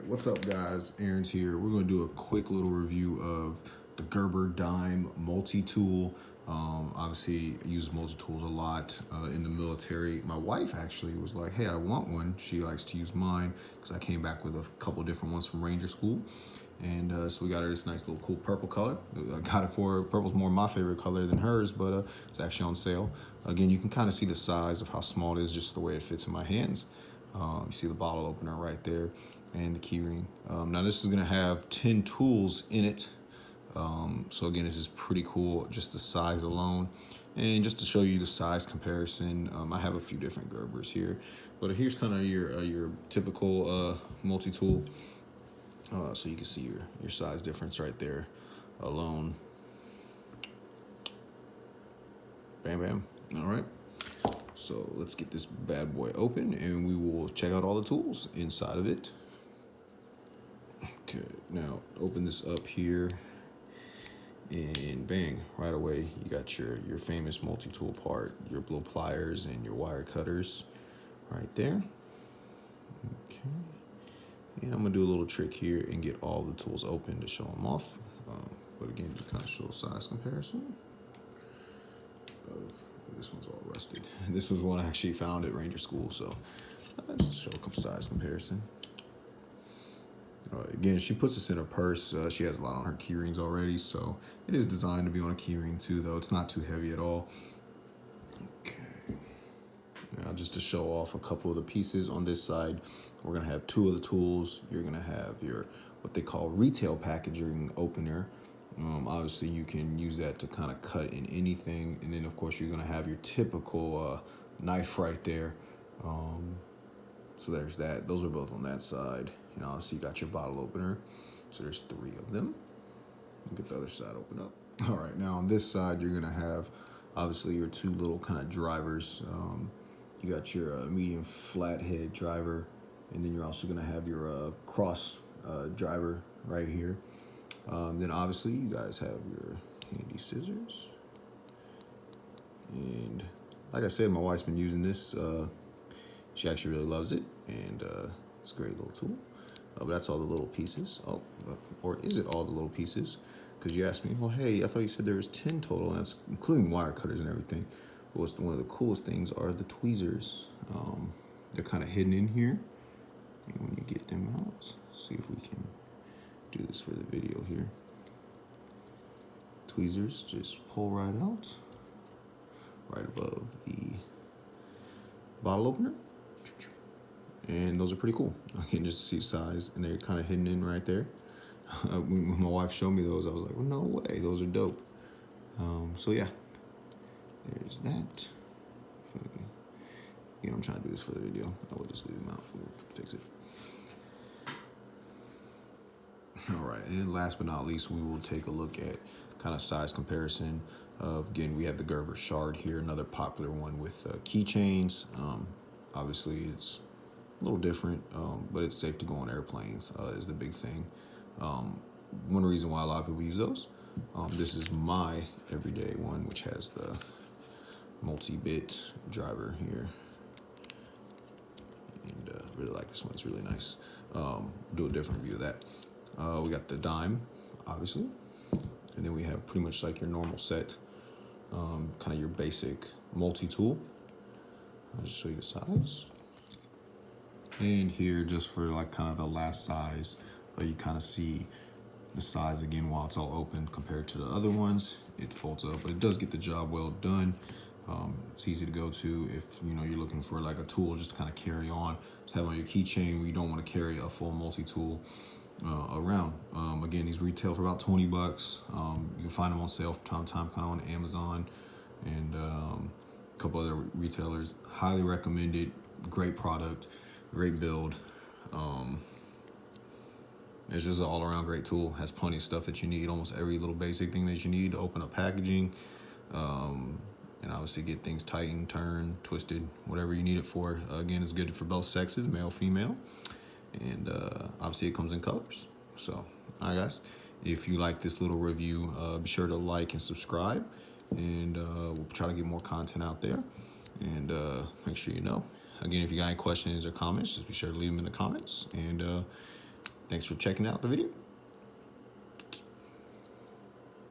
What's up, guys? Aaron's here. We're going to do a quick little review of the Gerber Dime multi-tool. Obviously, I use multi-tools a lot in the military. My wife actually was like, hey, I want one. She likes to use mine because I came back with a couple different ones from Ranger School. And so we got her this nice little cool purple color. I got it for her. Purple's more my favorite color than hers, but it's actually on sale. Again, you can kind of see the size of how small it is, just the way it fits in my hands. You see the bottle opener right there and the key ring. Now this is gonna have 10 tools in it. So again, this is pretty cool, just the size alone. And just to show you the size comparison, I have a few different Gerbers here. But here's kind of your typical multi-tool. So you can see your size difference right there alone. Bam, bam. All right. So let's get this bad boy open and we will check out all the tools inside of it. Okay, now open this up here and bang, right away you got your famous multi-tool part, your blow pliers and your wire cutters right there. Okay, and I'm gonna do a little trick here and get all the tools open to show them off. But again, just kind of show a size comparison of. This one's all rusted. This was one I actually found at Ranger School, so just show a size comparison. Again, she puts this in her purse. She has a lot on her key rings already, so it is designed to be on a key ring too, though. It's not too heavy at all. Okay. Now, just to show off a couple of the pieces on this side, we're gonna have 2 of the tools. You're gonna have your what they call retail packaging opener. Obviously, you can use that to kind of cut in anything. And then, of course, you're going to have your typical knife right there. So there's that. Those are both on that side. And obviously, you got your bottle opener. So there's 3 of them. Get the other side open up. All right, now on this side, you're going to have, obviously, your 2 little kind of drivers. You got your medium flathead driver. And then you're also going to have your cross driver right here. Then obviously you guys have your handy scissors, and like I said, my wife's been using this. She actually really loves it, and it's a great little tool. But that's all the little pieces. Oh, or is it all the little pieces? Because you asked me, well, hey, I thought you said there was 10 total, and that's including wire cutters and everything. But one of the coolest things are the tweezers. They're kind of hidden in here, and when you get them out, see if we can do this for the video here. Tweezers just pull right out, right above the bottle opener, and those are pretty cool. I can just see size, and they're kind of hidden in right there. When my wife showed me those, I was like, well, no way, those are dope. So yeah, there's that. Again, I'm trying to do this for the video. I will just leave them out. We'll fix it. All right, and last but not least, we will take a look at kind of size comparison of, again, we have the Gerber Shard here, another popular one with keychains. Obviously, it's a little different, but it's safe to go on airplanes is the big thing. One reason why a lot of people use those. This is my everyday one, which has the multi-bit driver here. And really like this one, it's really nice. Do a different view of that. We got the dime, obviously, and then we have pretty much like your normal set, kind of your basic multi-tool. I'll just show you the size. And here, just for like kind of the last size, you kind of see the size again while it's all open compared to the other ones. It folds up, but it does get the job well done. It's easy to go to if you're looking for like a tool just to kind of carry on. Just have on your keychain where you don't want to carry a full multi-tool around. Again, these retail for about 20 bucks. You can find them on sale from time to time, kind of on Amazon and a couple other retailers. Highly recommended. Great product, great build. It's just an all-around great tool. Has plenty of stuff that you need, almost every little basic thing that you need to open up packaging, and obviously get things tightened, turned, twisted, whatever you need it for. Again, it's good for both sexes, male, female. And obviously it comes in colors. So, all right, guys, if you like this little review, be sure to like and subscribe, and we'll try to get more content out there. And make sure you know. Again, if you got any questions or comments, just be sure to leave them in the comments. And Thanks for checking out the video.